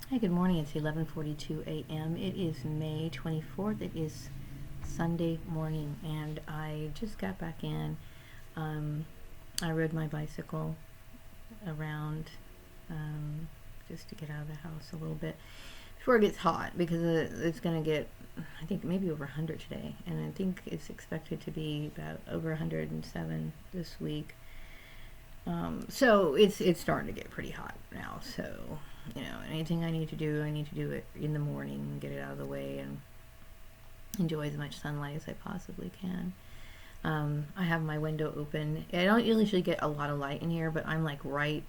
Hi, good morning. It's 11:42 a.m. It is May 24th. It is Sunday morning, and I just got back in. I rode my bicycle around just to get out of the house a little bit before it gets hot because it's going to get, I think, maybe over 100 today, and I think it's expected to be about over 107 this week. So it's starting to get pretty hot now. So anything I need to do, I need to do it in the morning, get it out of the way, and enjoy as much sunlight as I possibly can. I have my window open. I don't usually get a lot of light in here, but I'm like right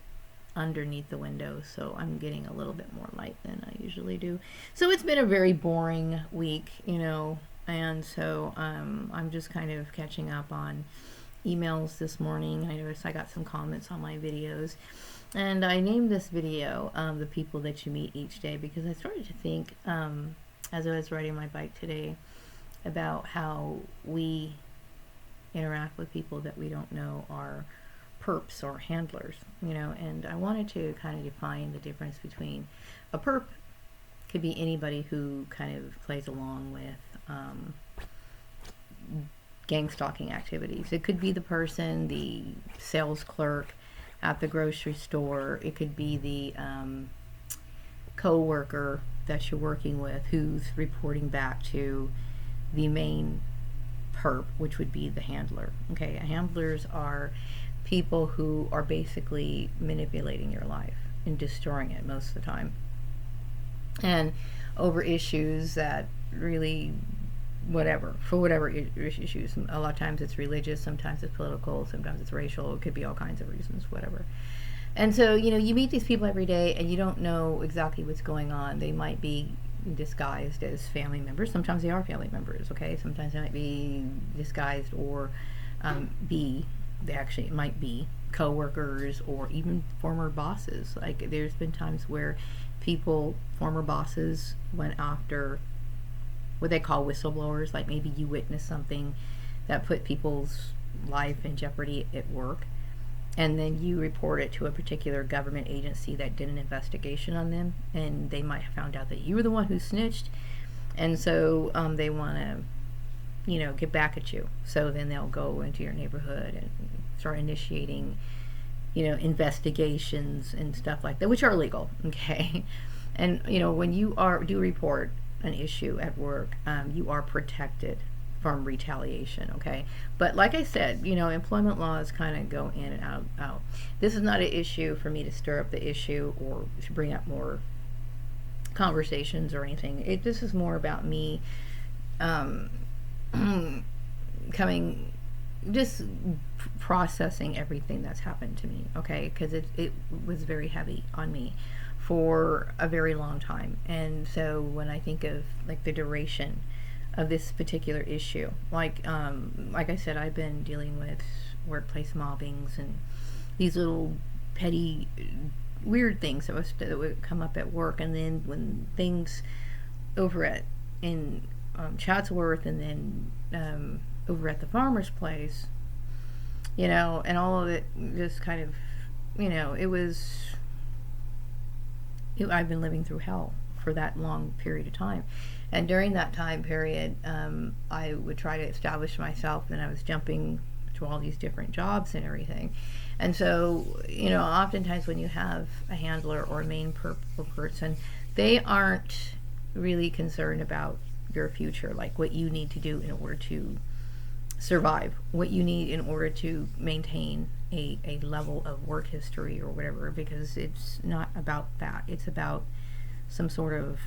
underneath the window, so I'm getting a little bit more light than I usually do. So it's been a very boring week, and so I'm just kind of catching up on emails this morning. I noticed I got some comments on my videos, and I named this video The People That You Meet Each Day because I started to think, as I was riding my bike today, about how we interact with people that we don't know are perps or handlers, and I wanted to kind of define the difference between a perp could be anybody who kind of plays along with gang stalking activities. It could be the person, the sales clerk at the grocery store. It could be the co-worker that you're working with who's reporting back to the main perp, which would be the handler. Okay, handlers are people who are basically manipulating your life and destroying it most of the time, and over issues that really, for whatever issues. A lot of times it's religious, sometimes it's political, sometimes it's racial. It could be all kinds of reasons, whatever. And so you meet these people every day and you don't know exactly what's going on. They might be disguised as family members. Sometimes they are family members, okay? Sometimes they might be disguised or they might be co-workers or even former bosses. Like there's been times where former bosses went after what they call whistleblowers. Like maybe you witnessed something that put people's life in jeopardy at work, and then you report it to a particular government agency that did an investigation on them, and they might have found out that you were the one who snitched, and so they want to get back at you. So then they'll go into your neighborhood and start initiating investigations and stuff like that, which are illegal. Okay. And when you do report an issue at work, you are protected from retaliation, okay? But like I said, employment laws kind of go in and out. This is not an issue for me to stir up the issue or to bring up more conversations or anything. This is more about me just processing everything that's happened to me, okay? Because it was very heavy on me for a very long time. And so when I think of like the duration of this particular issue, like I said, I've been dealing with workplace mobbings and these little petty weird things that would come up at work, and then when things over in Chatsworth, and then over at the farmer's place, and all of it just kind of, it was I've been living through hell for that long period of time. And during that time period, I would try to establish myself, and I was jumping to all these different jobs and everything. And so, oftentimes when you have a handler or a main person, they aren't really concerned about your future, like what you need to do in order to survive, what you need in order to maintain a level of work history or whatever, because it's not about that. It's about some sort of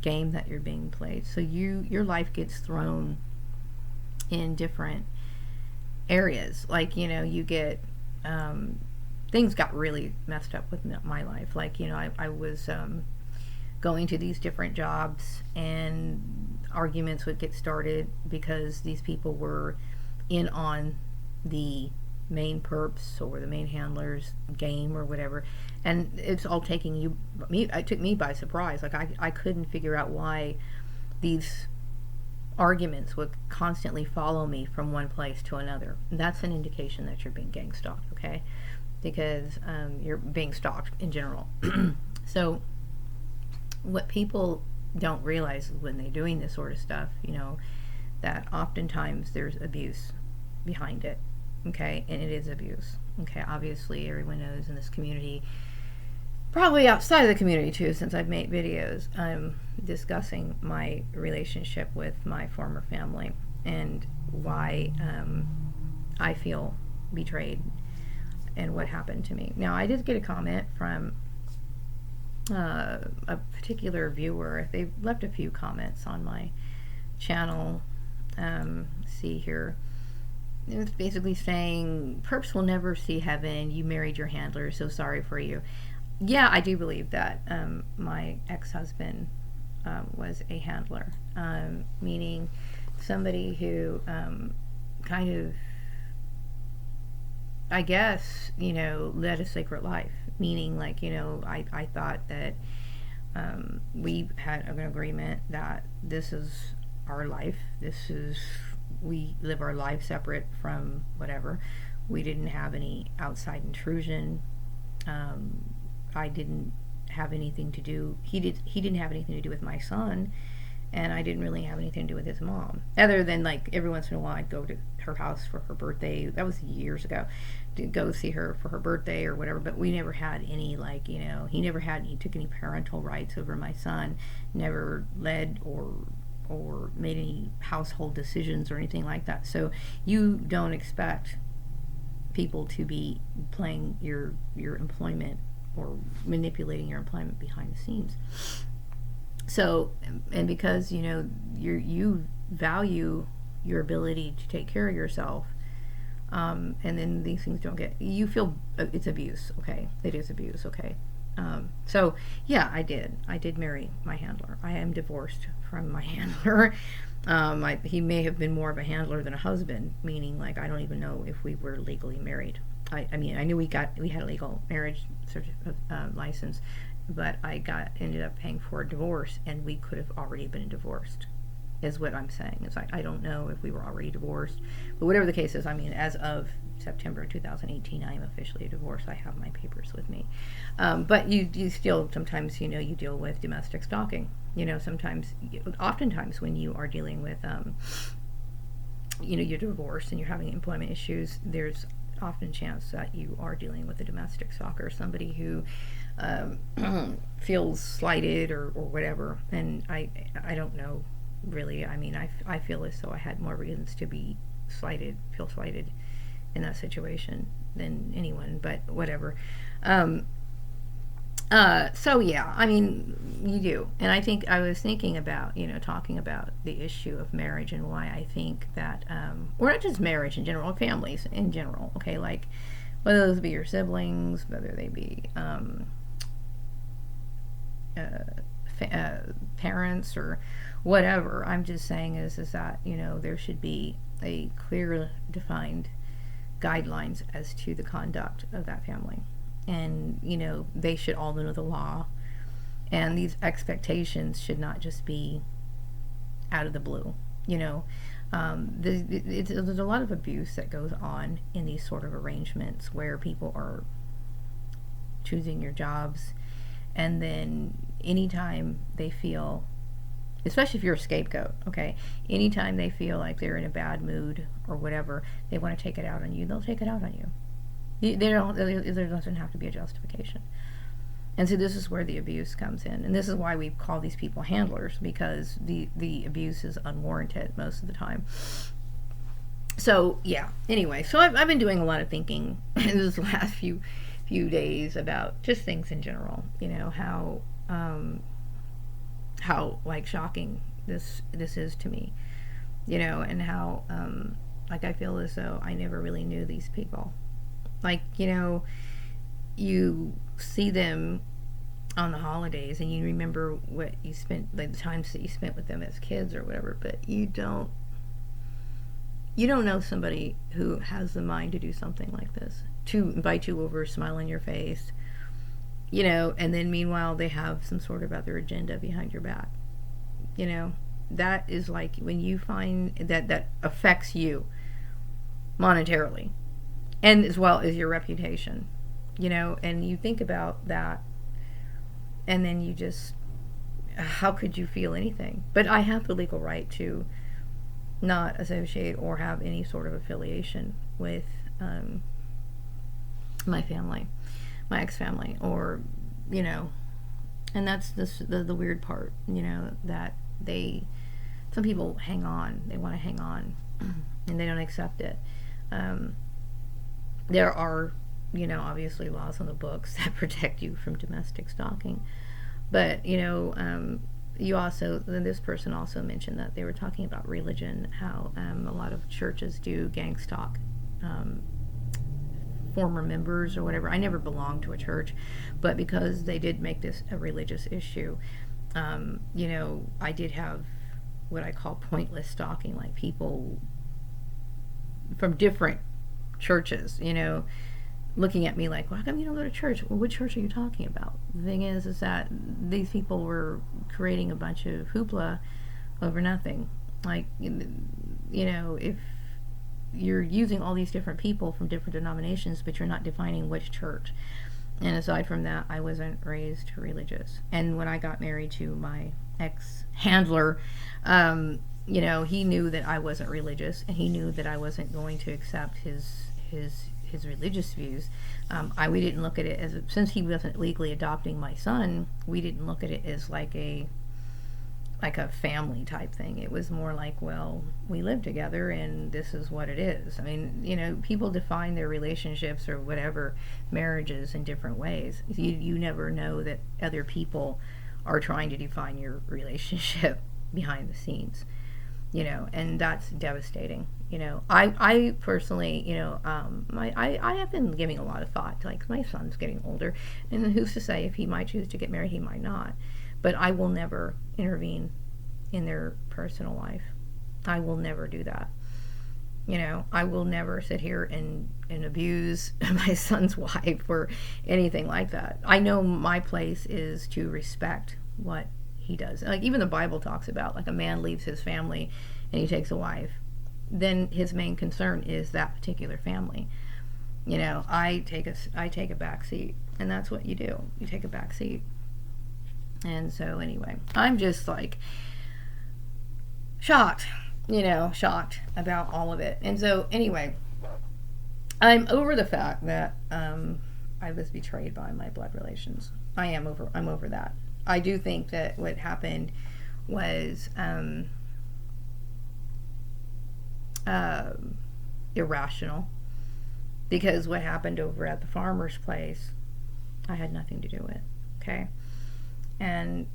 game that you're being played. So your life gets thrown in different areas. Like, you get things got really messed up with my life. Like, I was going to these different jobs, and arguments would get started because these people were in on the main perps or the main handlers game or whatever, and it's all it took me by surprise. Like I couldn't figure out why these arguments would constantly follow me from one place to another. That's an indication that you're being gang stalked, okay? Because you're being stalked in general. So what people don't realize when they're doing this sort of stuff, that oftentimes there's abuse behind it. Okay, and it is abuse. Okay, obviously everyone knows in this community, probably outside of the community too, since I've made videos discussing my relationship with my former family and why I feel betrayed and what happened to me. Now, I did get a comment from a particular viewer. They left a few comments on my channel. See here. It's basically saying, Perps will never see heaven. You married your handler. So sorry for you. Yeah, I do believe that. My ex-husband was a handler, meaning somebody who kind of, I guess, led a sacred life. Meaning, like, I thought that we had an agreement that this is our life. We live our life separate from whatever. We didn't have any outside intrusion. I didn't have anything to do. He didn't have anything to do with my son, and I didn't really have anything to do with his mom, other than like every once in a while I'd go to her house for her birthday. That was years ago, to go see her for her birthday or whatever. But we never had any, like, he took any parental rights over my son, never led or made any household decisions or anything like that. So you don't expect people to be playing your employment or manipulating your employment behind the scenes. So, and because you value your ability to take care of yourself, and then these things you feel it's abuse. Okay, it is abuse. Okay. So yeah, I did marry my handler. I am divorced from my handler. He may have been more of a handler than a husband, meaning, like, I don't even know if we were legally married. I mean, I knew we had a legal marriage license, but I ended up paying for a divorce, and we could have already been divorced, is what I'm saying. It's like, I don't know if we were already divorced, but whatever the case is, I mean, as of September 2018, I am officially divorced. I have my papers with me. But you still, sometimes, you deal with domestic stalking. Oftentimes when you are dealing with, you're divorced and you're having employment issues, there's often chance that you are dealing with a domestic stalker, somebody who feels slighted or whatever. And I don't know, really. I mean, I feel as though I had more reasons to feel slighted in that situation than anyone, but whatever. So yeah, I mean, you do. And I think I was thinking about, talking about the issue of marriage and why I think that, or not just marriage in general, families in general, okay, like, whether those be your siblings, whether they be parents or whatever. I'm just saying is that, there should be a clear defined guidelines as to the conduct of that family. And, they should all know the law. And these expectations should not just be out of the blue. There's a lot of abuse that goes on in these sort of arrangements where people are choosing your jobs, and then anytime they feel, especially if you're a scapegoat, okay, anytime they feel like they're in a bad mood or whatever, they want to take it out on you, they'll take it out on you. There doesn't have to be a justification. And so this is where the abuse comes in. And this is why we call these people handlers, because the abuse is unwarranted most of the time. So, yeah. Anyway, so I've been doing a lot of thinking in this last few days about just things in general. How like shocking this is to me. And how like I feel as though I never really knew these people. Like, you see them on the holidays and you remember what you spent, like the times that you spent with them as kids or whatever, but you don't know somebody who has the mind to do something like this, to invite you over, smile on your face, and then meanwhile they have some sort of other agenda behind your back. That is like when you find that affects you monetarily, and as well as your reputation, and you think about that, and then you just how could you feel anything? But I have the legal right to not associate or have any sort of affiliation with my family, my ex-family, or, you know, and that's the weird part, you know, that some people hang on, they want to hang on, and they don't accept it. There are, you know, obviously laws on the books that protect you from domestic stalking, but, you know, this person also mentioned that they were talking about religion, how a lot of churches do gang stalk former members or whatever. I never belonged to a church, but because they did make this a religious issue, you know, I did have what I call pointless stalking, like people from different churches, you know, looking at me like, well, how come you don't go to church? Well, which church are you talking about? The thing is that these people were creating a bunch of hoopla over nothing. Like, you know, if you're using all these different people from different denominations, but you're not defining which church. And aside from that, I wasn't raised religious. And when I got married to my ex-handler, you know, he knew that I wasn't religious, and he knew that I wasn't going to accept his religious views. We didn't look at it as, since he wasn't legally adopting my son, we didn't look at it as like a family type thing. It was more like, well, we live together and this is what it is. I mean, you know, people define their relationships or whatever, marriages, in different ways. You never know that other people are trying to define your relationship behind the scenes, you know, and that's devastating. You know, I personally, you know, I have been giving a lot of thought to, like, my son's getting older, and who's to say if he might choose to get married, he might not. But I will never intervene in their personal life. I will never do that. You know, I will never sit here and abuse my son's wife or anything like that. I know my place is to respect what he does. Like, even the Bible talks about, like, a man leaves his family and he takes a wife. Then his main concern is that particular family. You know, I take a back seat, and that's what you do. You take a back seat. And so anyway, I'm just like shocked about all of it. And so anyway, I'm over the fact that I was betrayed by my blood relations. I'm over that. I do think that what happened was irrational, because what happened over at the farmer's place, I had nothing to do with. Okay. And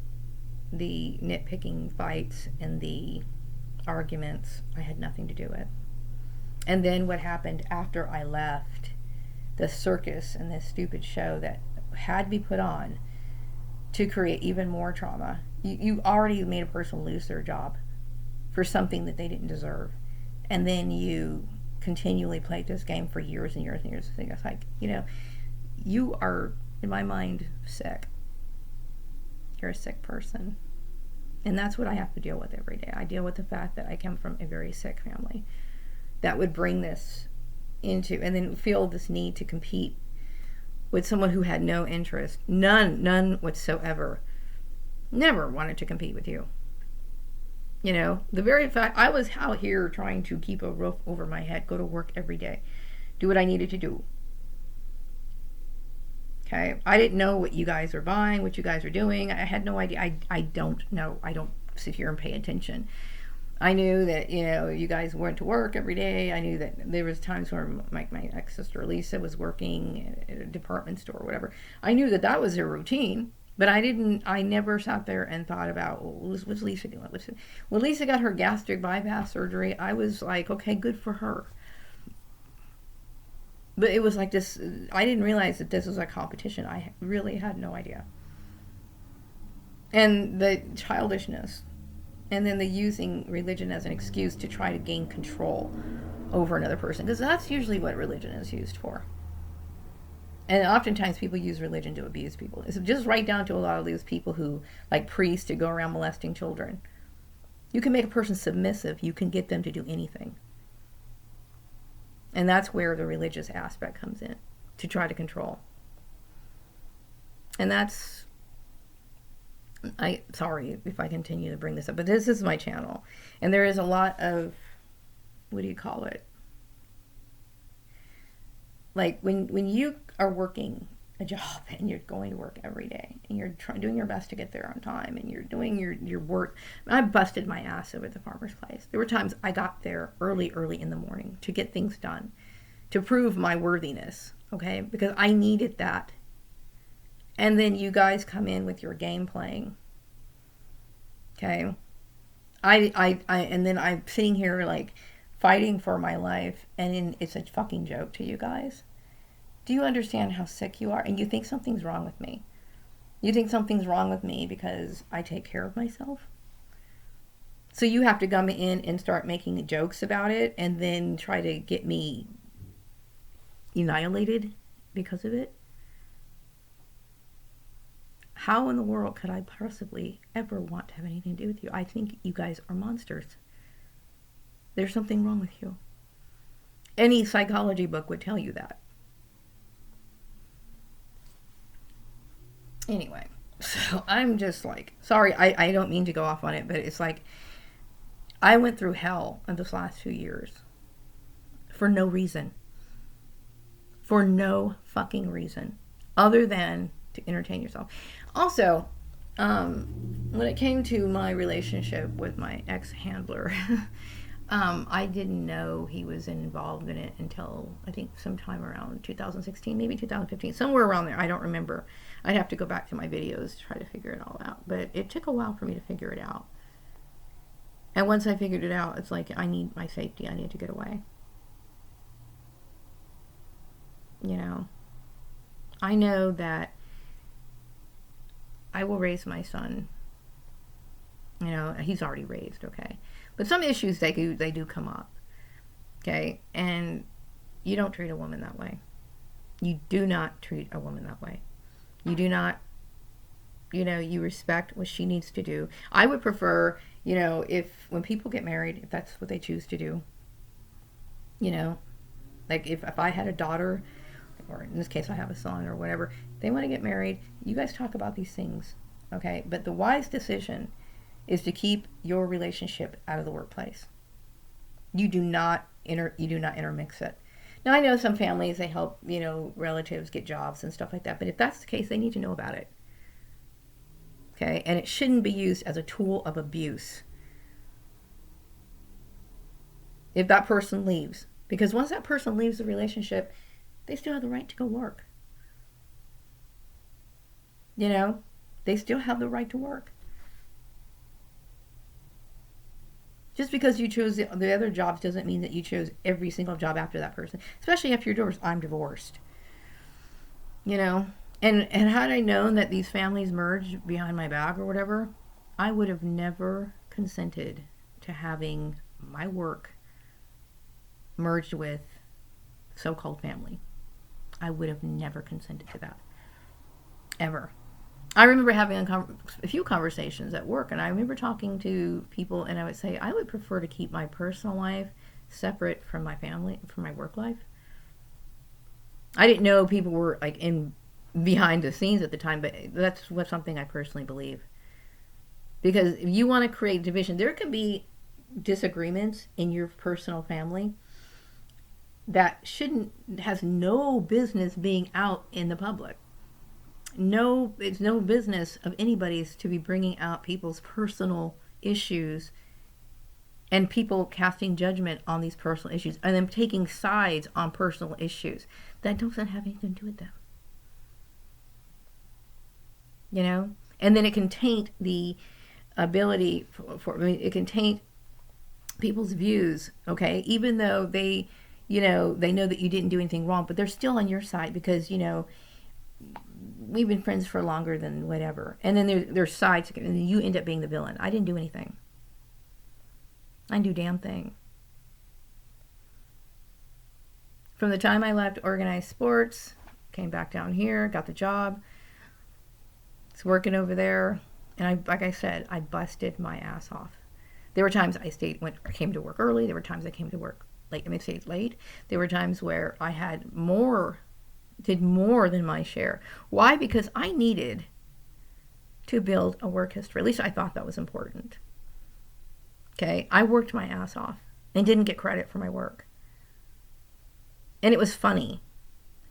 the nitpicking fights and the arguments, I had nothing to do with. And then what happened after I left, the circus and this stupid show that had to be put on to create even more trauma. You already made a person lose their job for something that they didn't deserve. And then you continually played this game for years and years and years. I think it's like, you know, you are, in my mind, sick. You're a sick person. And that's what I have to deal with every day. I deal with the fact that I come from a very sick family that would bring this into, and then feel this need to compete with someone who had no interest, none whatsoever, never wanted to compete with you. You know, the very fact I was out here trying to keep a roof over my head, go to work every day, do what I needed to do. Okay, I didn't know what you guys were buying, what you guys were doing. I had no idea. I don't know. I don't sit here and pay attention. I knew that, you know, you guys went to work every day. I knew that there was times where my ex-sister Lisa was working at a department store or whatever. I knew that was their routine, but I never sat there and thought about, well, what's Lisa doing? When Lisa got her gastric bypass surgery, I was like, okay, good for her. But it was like this, I didn't realize that this was a competition. I really had no idea. And the childishness, and then the using religion as an excuse to try to gain control over another person, because that's usually what religion is used for. And oftentimes people use religion to abuse people. It's just right down to a lot of these people who, like priests, to go around molesting children. You can make a person submissive. You can get them to do anything. And that's where the religious aspect comes in, to try to control. And that's Sorry if I continue to bring this up, but this is my channel. And there is a lot of, what do you call it? Like when you are working a job and you're going to work every day and you're doing your best to get there on time and you're doing your work. I busted my ass over at the Farmer's Place. There were times I got there early in the morning to get things done, to prove my worthiness, okay? Because I needed that. And then you guys come in with your game playing, okay? And then I'm sitting here like fighting for my life, and it's a fucking joke to you guys. Do you understand how sick you are? And you think something's wrong with me. You think something's wrong with me because I take care of myself? So you have to come in and start making jokes about it and then try to get me annihilated because of it? How in the world could I possibly ever want to have anything to do with you? I think you guys are monsters. There's something wrong with you. Any psychology book would tell you that. Anyway, so I'm just like, sorry, I don't mean to go off on it, but it's like, I went through hell in this last 2 years for no reason. For no fucking reason other than to entertain yourself. Also, when it came to my relationship with my ex-handler, I didn't know he was involved in it until I think sometime around 2016, maybe 2015, somewhere around there. I don't remember. I'd have to go back to my videos to try to figure it all out. But it took a while for me to figure it out. And once I figured it out, it's like, I need my safety. I need to get away. You know, I know that I will raise my son. You know, he's already raised, okay? But some issues, they do come up, okay? And you don't treat a woman that way. You do not treat a woman that way. You do not, you know, you respect what she needs to do. I would prefer, you know, when people get married, if that's what they choose to do, you know, like if I had a daughter, or in this case I have a son or whatever, they want to get married, you guys talk about these things, okay? But the wise decision is to keep your relationship out of the workplace. You do not intermix it. Now, I know some families, they help, you know, relatives get jobs and stuff like that, but if that's the case, they need to know about it. Okay? And it shouldn't be used as a tool of abuse. If that person leaves. Because once that person leaves the relationship, they still have the right to go work. You know? They still have the right to work. Just because you chose the other jobs doesn't mean that you chose every single job after that person. Especially after you're divorced. I'm divorced. You know? And had I known that these families merged behind my back or whatever, I would have never consented to having my work merged with so-called family. I would have never consented to that. Ever. I remember having a few conversations at work, and I remember talking to people, and I would say, I would prefer to keep my personal life separate from my family, from my work life. I didn't know people were like in behind the scenes at the time, but that's something I personally believe. Because if you want to create division, there can be disagreements in your personal family that has no business being out in the public. No, it's no business of anybody's to be bringing out people's personal issues and people casting judgment on these personal issues and then taking sides on personal issues. That doesn't have anything to do with them. You know? And then it can taint the ability it can taint people's views, okay? Even though they know that you didn't do anything wrong, but they're still on your side because, you know, we've been friends for longer than whatever. And then there's sides, and then you end up being the villain. I didn't do anything. I didn't do a damn thing. From the time I left organized sports, came back down here, got the job, was working over there, and like I said, I busted my ass off. There were times I came to work early. There were times I came to work late. There were times where I did more than my share. Why? Because I needed to build a work history. At least I thought that was important. Okay, I worked my ass off and didn't get credit for my work. And it was funny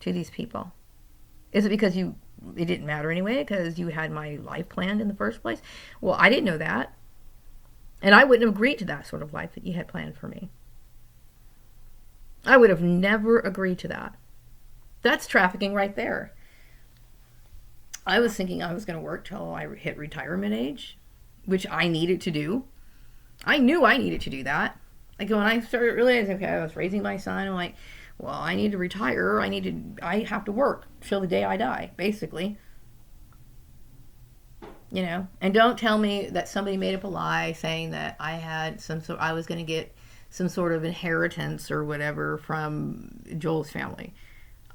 to these people. Is it because it didn't matter anyway, because you had my life planned in the first place? Well, I didn't know that. And I wouldn't have agreed to that sort of life that you had planned for me. I would have never agreed to that. That's trafficking right there. I was thinking I was going to work till I hit retirement age, which I needed to do. I knew I needed to do that. Like when I started realizing, okay, I was raising my son, I'm like, well, I need to retire. I have to work till the day I die, basically. You know, and don't tell me that somebody made up a lie saying that I was going to get some sort of inheritance or whatever from Joel's family.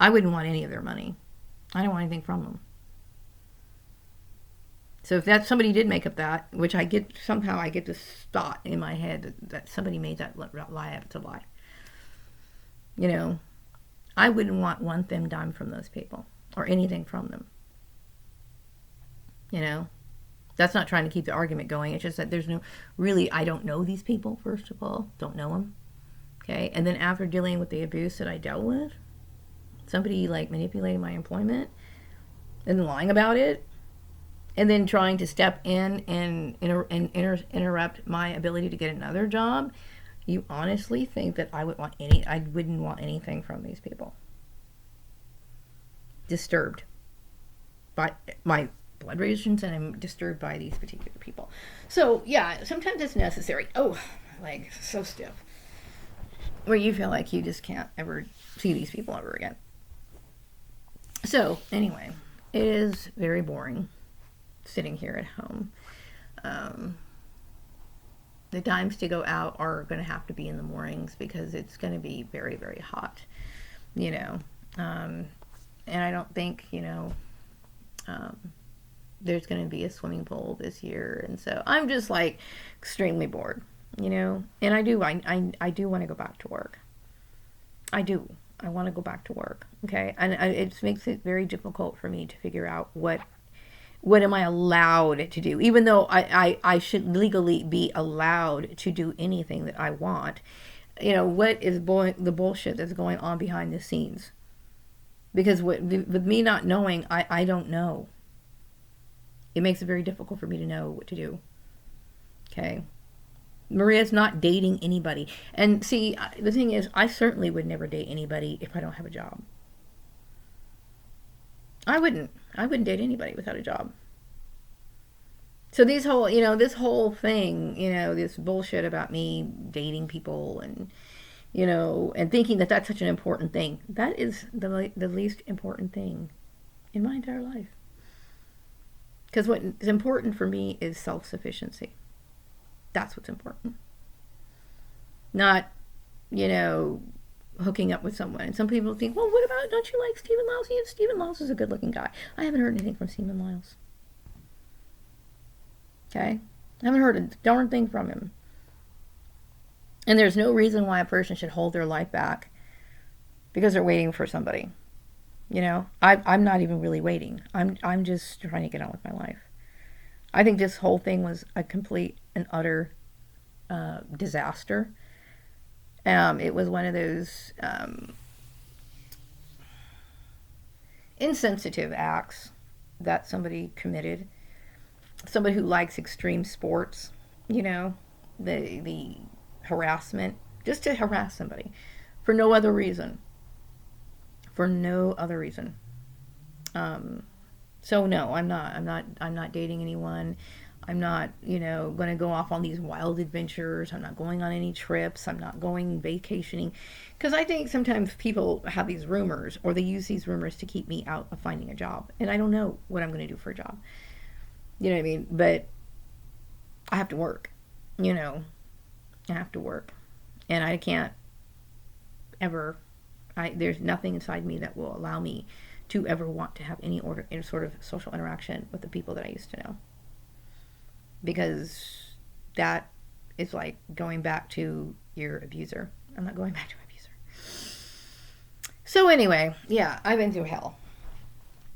I wouldn't want any of their money. I don't want anything from them. So if somebody did make up that, which I get this thought in my head that somebody made that lie up to lie. You know, I wouldn't want one thin dime from those people or anything from them. You know, that's not trying to keep the argument going. It's just that I don't know these people, first of all. Don't know them. Okay. And then after dealing with the abuse that I dealt with, somebody like manipulating my employment and lying about it, and then trying to step in and interrupt my ability to get another job, you honestly think that I wouldn't want anything from these people. Disturbed by my blood relations, and I'm disturbed by these particular people. So yeah, sometimes it's necessary. Oh, my leg so stiff. Where you feel like you just can't ever see these people ever again. So anyway, it is very boring sitting here at home. The times to go out are going to have to be in the mornings because it's going to be very, very hot, you know. And I don't think, you know, there's going to be a swimming pool this year. And so I'm just like extremely bored, you know. And I do want to go back to work. I do. I want to go back to work. Okay. And it makes it very difficult for me to figure out what am I allowed to do? Even though I should legally be allowed to do anything that I want. You know, what is the bullshit that's going on behind the scenes? Because with me not knowing, I don't know. It makes it very difficult for me to know what to do. Okay. Maria's not dating anybody. And see, the thing is, I certainly would never date anybody if I don't have a job. I wouldn't date anybody without a job. So this whole thing, you know, this bullshit about me dating people and, you know, and thinking that that's such an important thing. That is the least important thing in my entire life. Because what is important for me is self-sufficiency. That's what's important. Not, you know, hooking up with someone. And some people think, well, what about, don't you like Stephen Lyles? Yes, Stephen Lyles is a good looking guy. I haven't heard anything from Stephen Lyles. Okay? I haven't heard a darn thing from him. And there's no reason why a person should hold their life back because they're waiting for somebody. You know, I'm not even really waiting. I'm just trying to get on with my life. I think this whole thing was a complete and utter disaster. It was one of those insensitive acts that somebody committed. Somebody who likes extreme sports, you know, the harassment, just to harass somebody for no other reason. For no other reason. So no, I'm not dating anyone. I'm not, you know, going to go off on these wild adventures. I'm not going on any trips. I'm not going vacationing. Because I think sometimes people have these rumors, or they use these rumors to keep me out of finding a job. And I don't know what I'm going to do for a job. You know what I mean? But I have to work. You know, I have to work. And I can't ever, there's nothing inside me that will allow me to ever want to have any sort of social interaction with the people that I used to know. Because that is like going back to your abuser. I'm not going back to my abuser. So anyway, yeah, I've been through hell.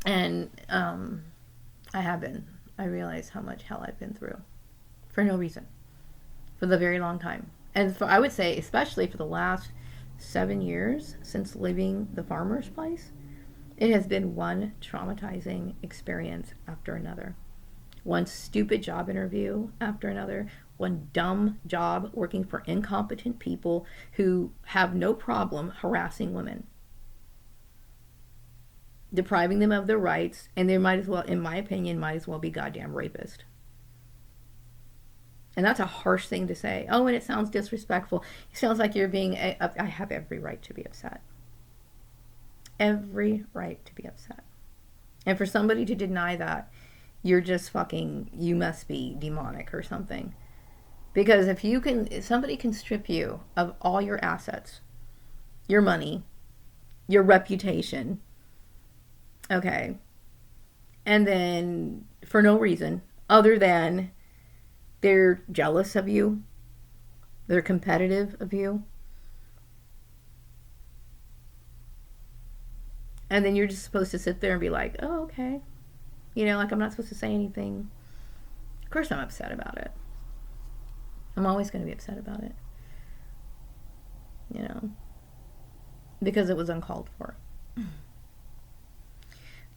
And I have been. I realize how much hell I've been through for no reason, for the very long time. And I would say, especially for the last 7 years since leaving the farmer's place, it has been one traumatizing experience after another. One stupid job interview after another. One dumb job working for incompetent people who have no problem harassing women, depriving them of their rights, and they might as well, in my opinion, might as well be goddamn rapist. And that's a harsh thing to say. Oh, and it sounds disrespectful. It sounds like you're being, I have every right to be upset. Every right to be upset. And for somebody to deny that, you're just fucking, you must be demonic or something. Because if somebody can strip you of all your assets, your money, your reputation, okay, and then for no reason other than they're jealous of you, they're competitive of you, and then you're just supposed to sit there and be like, oh, okay, you know, like I'm not supposed to say anything. Of course I'm upset about it. I'm always going to be upset about it, you know, because it was uncalled for.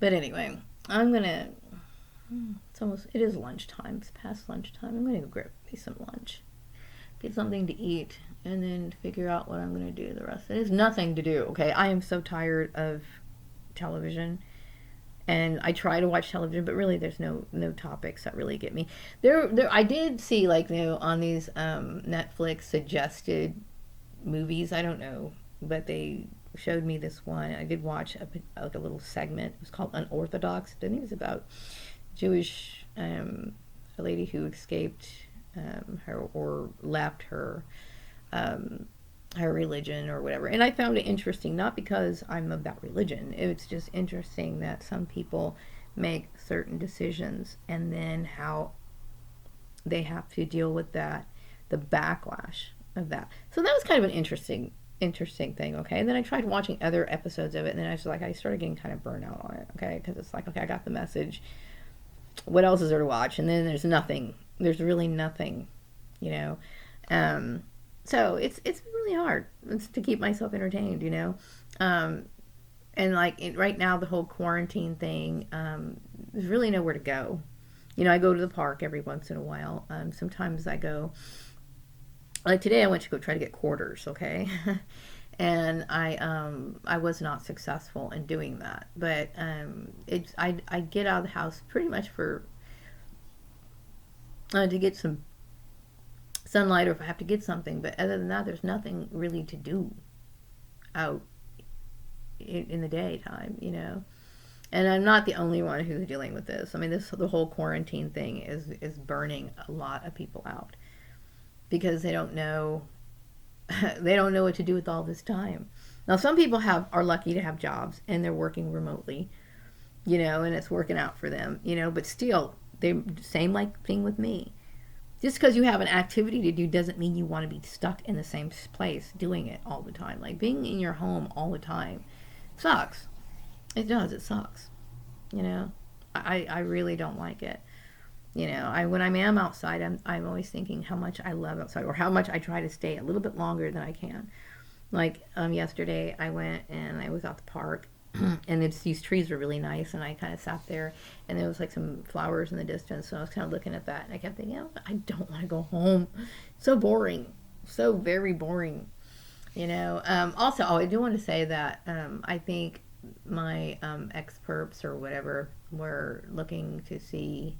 But anyway, it is lunchtime. It's past lunchtime. I'm going to go grab me some lunch, get something to eat, and then figure out what I'm going to do the rest. There's nothing to do, okay? I am so tired of television, and I try to watch television, but really there's no topics that really get me. I did see, like, you know, on these Netflix suggested movies, I don't know, but they showed me this one. I did watch a little segment. It was called Unorthodox. I think it was about Jewish, a lady who escaped her or left her her religion or whatever. And I found it interesting, not because I'm of that religion. It's just interesting that some people make certain decisions and then how they have to deal with that, the backlash of that. So that was kind of an interesting thing, okay? And then I tried watching other episodes of it, and then I started getting kind of burnt out on it, okay? Because it's like, okay, I got the message. What else is there to watch? And then there's nothing. There's really nothing, you know? So it's really hard to keep myself entertained, you know? And like right now, the whole quarantine thing, there's really nowhere to go. You know, I go to the park every once in a while. Sometimes I go, like today I went to go try to get quarters, okay? And I was not successful in doing that. But I get out of the house pretty much for to get some sunlight, or if I have to get something. But other than that, there's nothing really to do out in the daytime, you know. And I'm not the only one who's dealing with this. I mean, the whole quarantine thing is burning a lot of people out, because they don't know what to do with all this time. Now, some people are lucky to have jobs and they're working remotely, you know, and it's working out for them, you know. But still, same like thing with me. Just because you have an activity to do doesn't mean you want to be stuck in the same place doing it all the time. Like being in your home all the time sucks. It does. It sucks. You know, I really don't like it. You know, when I am outside, I'm always thinking how much I love outside, or how much I try to stay a little bit longer than I can. Like yesterday, I went and I was at the park, and these trees were really nice, and I kind of sat there, and there was like some flowers in the distance, so I was kind of looking at that, and I kept thinking, oh, I don't want to go home. So boring, so very boring. You know. Also, I do want to say that I think my ex-perps or whatever were looking to see,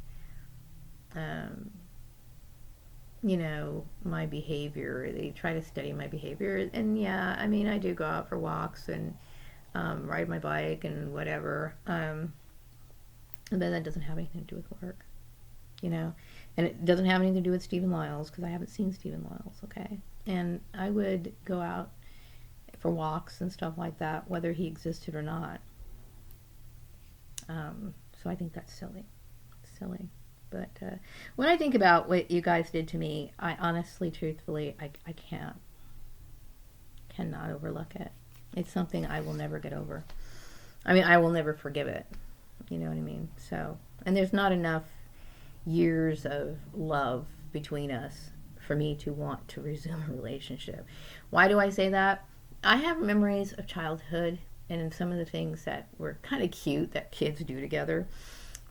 you know, my behavior. They try to study my behavior. And yeah, I mean, I do go out for walks and ride my bike and whatever. And then that doesn't have anything to do with work, you know. And it doesn't have anything to do with Stephen Lyles, because I haven't seen Stephen Lyles, okay? And I would go out for walks and stuff like that, whether he existed or not. So I think that's silly. But when I think about what you guys did to me, I honestly, truthfully, I cannot overlook it. It's something I will never get over. I mean, I will never forgive it. You know what I mean? So, and there's not enough years of love between us for me to want to resume a relationship. Why do I say that? I have memories of childhood and some of the things that were kind of cute that kids do together.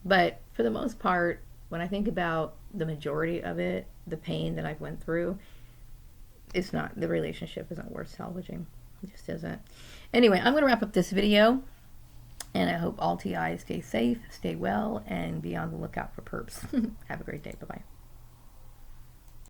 But for the most part, when I think about the majority of it, the pain that I've went through, it's not, the relationship isn't worth salvaging. It just isn't. Anyway, I'm going to wrap up this video, and I hope all TIs stay safe, stay well, and be on the lookout for perps. Have a great day. Bye-bye.